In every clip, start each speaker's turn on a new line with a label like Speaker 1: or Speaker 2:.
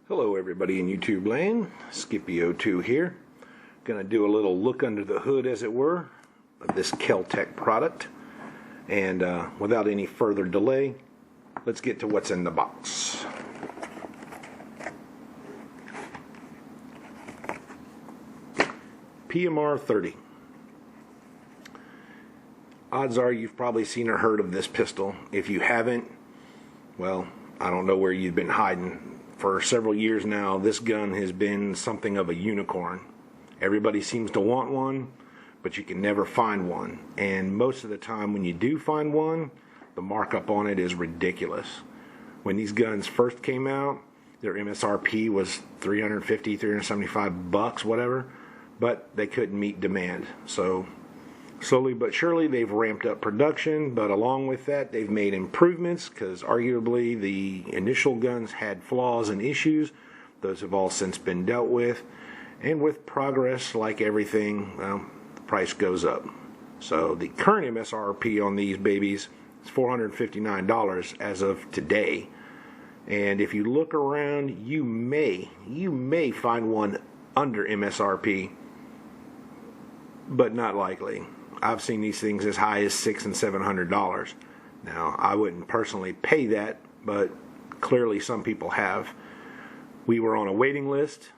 Speaker 1: Hello everybody in YouTube land, Skippy02 here. Gonna do a little look under the hood, as it were, of this Kel-Tec product. And without any further delay, let's get to what's in the box. PMR-30. Odds are you've probably seen or heard of this pistol. If you haven't, well, I don't know where you've been hiding. For several years now, this gun has been something of a unicorn. Everybody seems to want one, but you can never find one. And most of the time when you do find one, the markup on it is ridiculous. When these guns first came out, their MSRP was $350, $375, whatever, but they couldn't meet demand. So slowly but surely they've ramped up production, but along with that they've made improvements, because arguably the initial guns had flaws and issues. Those have all since been dealt with, and with progress, like everything, well, the price goes up. So the current MSRP on these babies is $459 as of today, and if you look around, you may find one under MSRP, but not likely. I've seen these things as high as $600 and $700. Now, I wouldn't personally pay that, but clearly some people have. We were on a waiting list,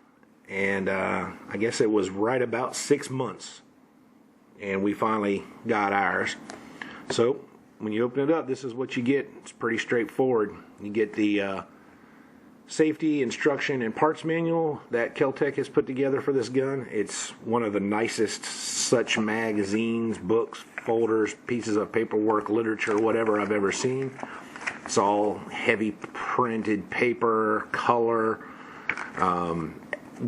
Speaker 1: and I guess it was right about 6 months, and we finally got ours. So when you open it up, this is what you get. It's pretty straightforward. You get the safety, instruction, and parts manual that Kel-Tec has put together for this gun. It's one of the nicest such magazines, books, folders, pieces of paperwork, literature, whatever I've ever seen. It's all heavy printed paper, color,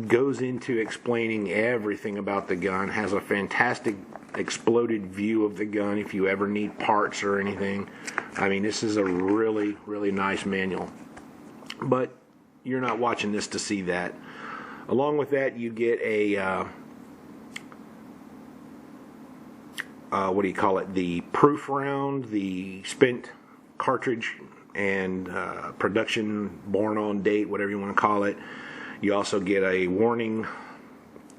Speaker 1: goes into explaining everything about the gun, has a fantastic exploded view of the gun if you ever need parts or anything. I mean, this is a really, really nice manual. But you're not watching this to see that. Along with that, you get a the proof round, the spent cartridge, and production born on date, whatever you want to call it. You also get a warning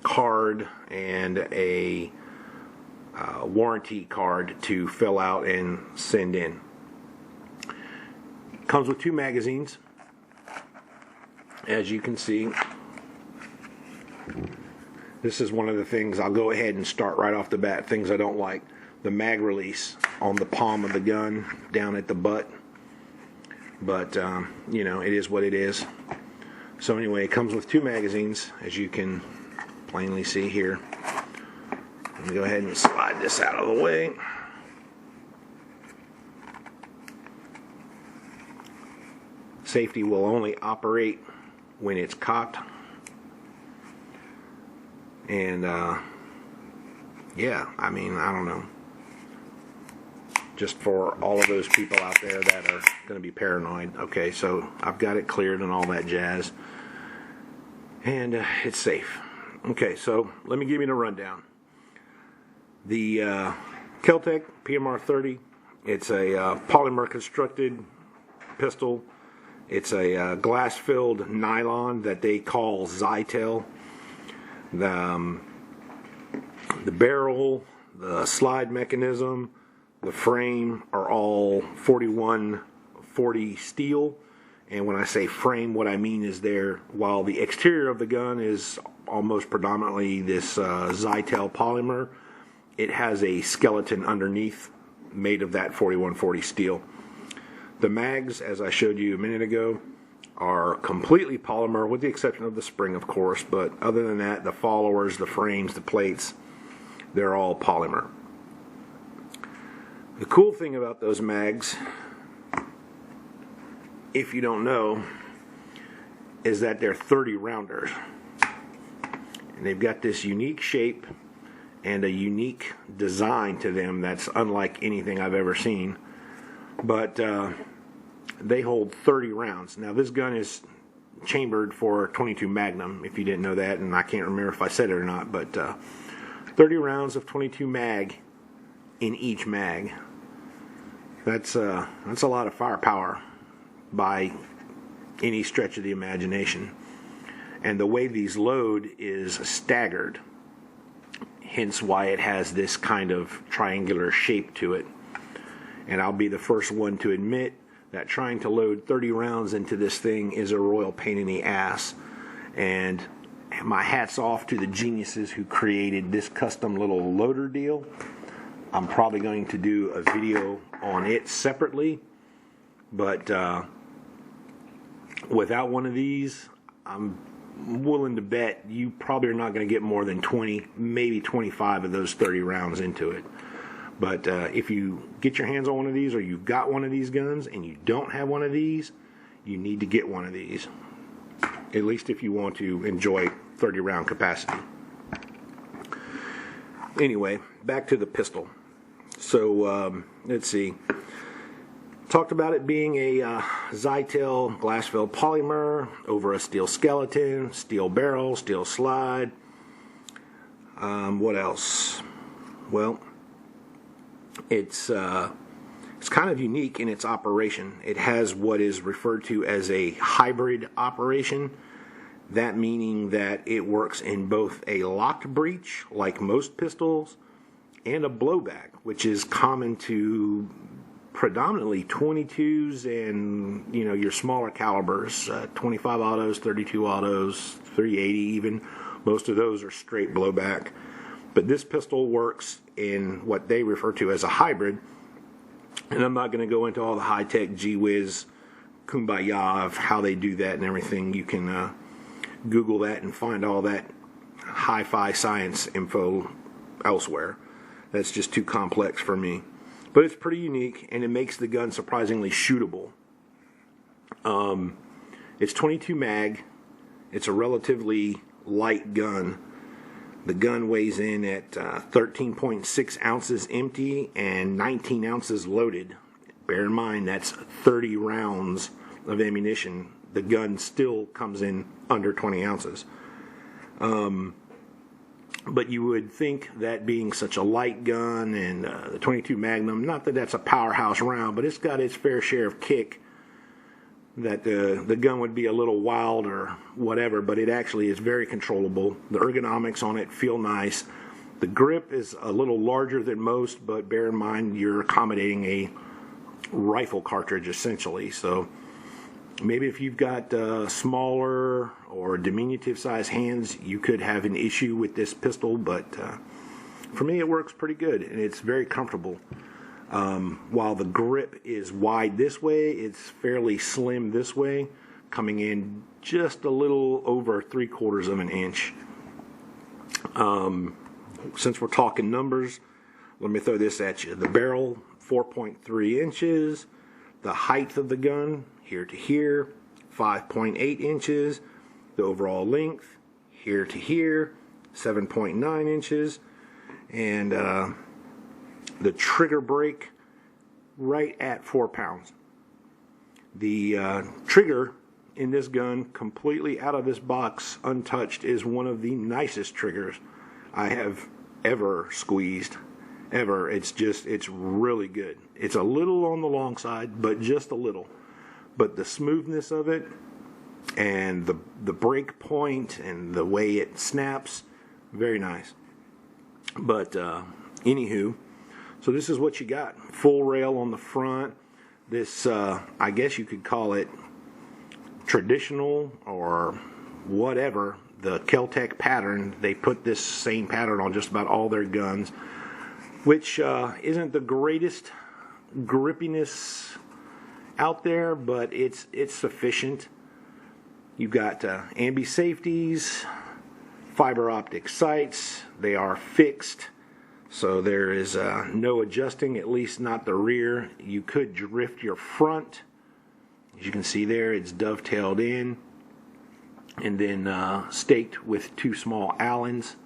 Speaker 1: card and a warranty card to fill out and send in. Comes with 2 magazines. As you can see, this is one of the things, I'll go ahead and start right off the bat, things I don't like. The mag release on the palm of the gun, down at the butt. But, you know, it is what it is. So anyway, it comes with 2 magazines, as you can plainly see here. Let me go ahead and slide this out of the way. Safety will only operate when it's cocked. And yeah, I mean, I don't know, just for all of those people out there that are going to be paranoid. Okay, so I've got it cleared and all that jazz, and it's safe. Okay, so let me give you the rundown. The Kel-Tec PMR-30, it's a polymer constructed pistol. It's a glass-filled nylon that they call Zytel. The barrel, the slide mechanism, the frame are all 4140 steel. And when I say frame, what I mean is while the exterior of the gun is almost predominantly this Zytel polymer, it has a skeleton underneath made of that 4140 steel. The mags, as I showed you a minute ago, are completely polymer, with the exception of the spring, of course, but other than that, the followers, the frames, the plates, they're all polymer. The cool thing about those mags, if you don't know, is that they're 30 rounders. And they've got this unique shape and a unique design to them that's unlike anything I've ever seen. But they hold 30 rounds. Now, this gun is chambered for 22 Magnum, if you didn't know that, and I can't remember if I said it or not, but 30 rounds of 22 mag in each mag. That's a lot of firepower by any stretch of the imagination. And the way these load is staggered, hence why it has this kind of triangular shape to it. And I'll be the first one to admit that trying to load 30 rounds into this thing is a royal pain in the ass. And my hat's off to the geniuses who created this custom little loader deal. I'm probably going to do a video on it separately, but without one of these, I'm willing to bet you probably are not going to get more than 20, maybe 25 of those 30 rounds into it. But if you get your hands on one of these, or you've got one of these guns and you don't have one of these, you need to get one of these, at least if you want to enjoy 30 round capacity. Anyway, back to the pistol. So let's see. Talked about it being a Zytel glass-filled polymer over a steel skeleton, steel barrel, steel slide. What else? Well, it's kind of unique in its operation. It has what is referred to as a hybrid operation. That meaning that it works in both a locked breech, like most pistols, and a blowback, which is common to predominantly 22s and, you know, your smaller calibers, 25 autos, 32 autos, 380 even. Most of those are straight blowback. But this pistol works in what they refer to as a hybrid. And I'm not going to go into all the high-tech gee-whiz kumbaya of how they do that and everything. You can Google that and find all that hi-fi science info elsewhere. That's just too complex for me. But it's pretty unique, and it makes the gun surprisingly shootable. It's 22 mag. It's a relatively light gun. The gun weighs in at 13.6 ounces empty and 19 ounces loaded. Bear in mind, that's 30 rounds of ammunition. The gun still comes in under 20 ounces. But you would think that being such a light gun and the 22 Magnum, not that that's a powerhouse round, but it's got its fair share of kick, that the gun would be a little wild or whatever, but it actually is very controllable. The ergonomics on it feel nice. The grip is a little larger than most, but bear in mind you're accommodating a rifle cartridge essentially. So maybe if you've got smaller or diminutive size hands, you could have an issue with this pistol, but for me it works pretty good and it's very comfortable. While the grip is wide this way, it's fairly slim this way, coming in just a little over 3/4 of an inch. Since we're talking numbers, let me throw this at you. The barrel, 4.3 inches. The height of the gun, here to here, 5.8 inches. The overall length, here to here, 7.9 inches. And the trigger brake, right at 4 pounds. The trigger in this gun, completely out of this box, untouched, is one of the nicest triggers I have ever squeezed. Ever. It's really good. It's a little on the long side, but just a little. But the smoothness of it and the break point and the way it snaps, very nice. But anywho, so this is what you got. Full rail on the front. This, I guess you could call it traditional or whatever. The Kel-Tec pattern, they put this same pattern on just about all their guns, which isn't the greatest grippiness out there, but it's sufficient. You've got ambi safeties, fiber optic sights. They are fixed, so there is no adjusting, at least not the rear. You could drift your front. As you can see there, it's dovetailed in and then staked with 2 small Allens.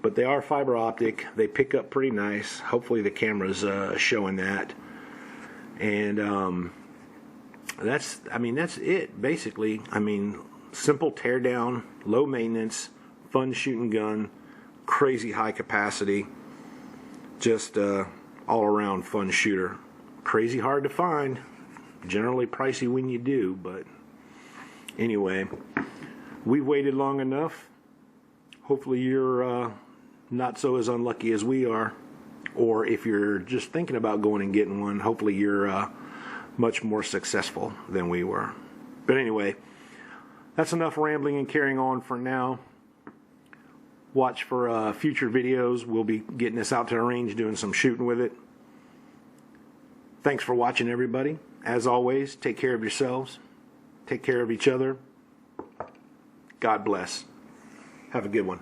Speaker 1: But they are fiber optic. They pick up pretty nice. Hopefully the camera's showing that. And that's it basically. I mean, simple teardown, low maintenance, fun shooting gun, crazy high capacity, just all around fun shooter. Crazy hard to find. Generally pricey when you do, but anyway. we've waited long enough. Hopefully you're not so as unlucky as we are. Or if you're just thinking about going and getting one, hopefully you're much more successful than we were. But anyway, that's enough rambling and carrying on for now. Watch for future videos. We'll be getting this out to the range, doing some shooting with it. Thanks for watching, everybody. As always, take care of yourselves. Take care of each other. God bless. Have a good one.